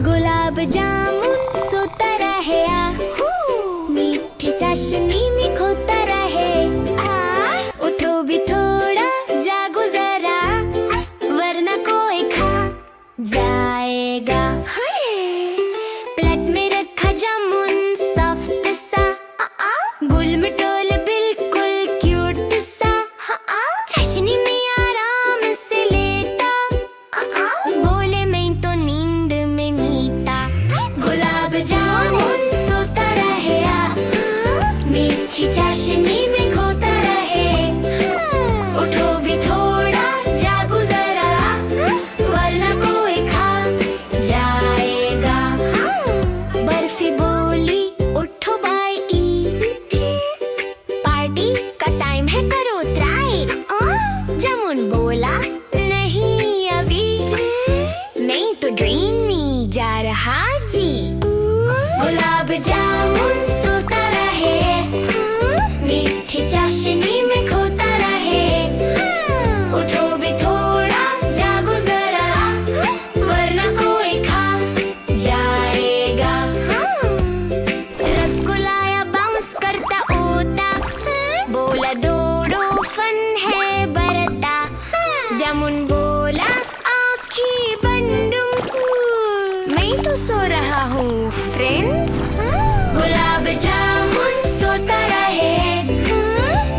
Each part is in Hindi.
गुलाब जामुन सोता रहे मीठी चाशनी में खोता रहे उठो भी थोड़ा जागो जरा वरना कोई खा जाएगा। प्लेट में रखा जामुन सॉफ्ट सा गुल मटोल बिल्कुल क्यूट सा चाशनी में आराम से लेता बोले मैं तो नींद में मीठा। गुलाब जामुन सोता रहे मीठी चाशनी में खोता रहे उठो भी थोड़ा जागो जरा वरना कोई खा जाएगा। बर्फी बोली उठो भाई पार्टी का टाइम है करो ट्राई। जामुन बोला नहीं अभी नहीं तो ड्रीम में जा रहा जी। गुलाब जामुन सोता रहे मीठी चाशनी में खोता रहे उठो भी थोड़ा जागो जरा वरना कोई खा जाएगा। रसगुल्ला या बाउंस करता ओता बोला दौड़ो फन है बरता। जामुन बोला आँखें बंद मैं तो सो रहा हूँ फ्रेंड। गुलाब जामुन सोता रहे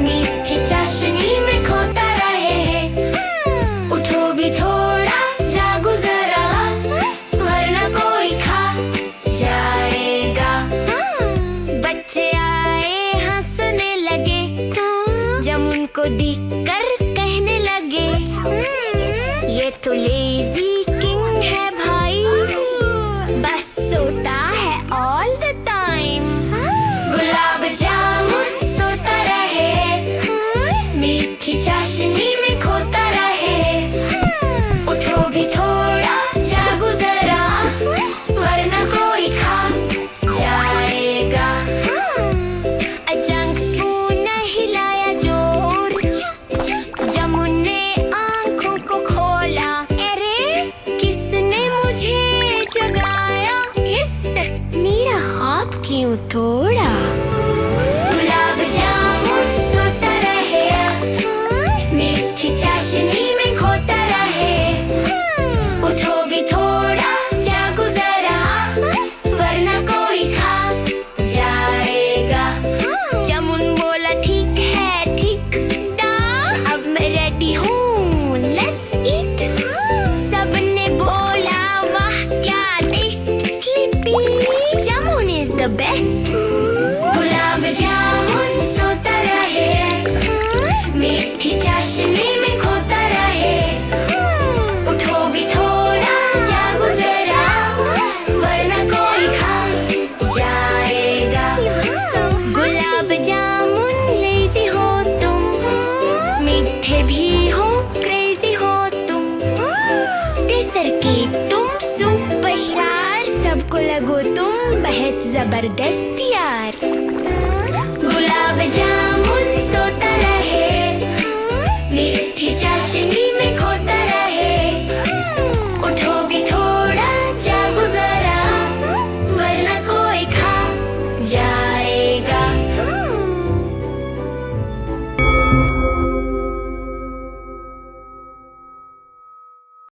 मीठी चाशनी में खोता रहे उठो भी थोड़ा जागो जरा वरना कोई खा जाएगा। बच्चे आए हंसने लगे जामुन को देखकर कहने लगे ये तो लेजी किंग है भाई बस सोता है ऑल द टाइम। गुलाब जामुन सोता रहे मीठी चाशनी में खोता रहे उठो भी थोड़ा जागो जरा वरना कोई खा जाएगा। अचानक स्पून हिलाया जोर जामुन ने आंखों को खोला अरे किसने मुझे जगाया मेरा ख्वाब क्यों तोड़ा। गुलाब जामुन सोता रहे मीठी चाशनी में खोता रहे उठो भी थोड़ा जागो जरा वरना कोई खा जाएगा। जामुन बोला ठीक है ठीक अब मैं रेडी हूँ लेट्स ईट। सबने बोला वाह क्या taste sleepy jamun is the best. Gulab jamun सोता रहे मीठी चाशनी में खोता रहे उठो भी थोड़ा जागो जरा वरना कोई खा जाएगा। गुलाब जामुन लेजी हो तुम मीठे भी हो क्रेजी हो तुम केसर की तुम सुपर स्टार सबको लगो तुम बहुत जबरदस्त यार। गुलाब जामुन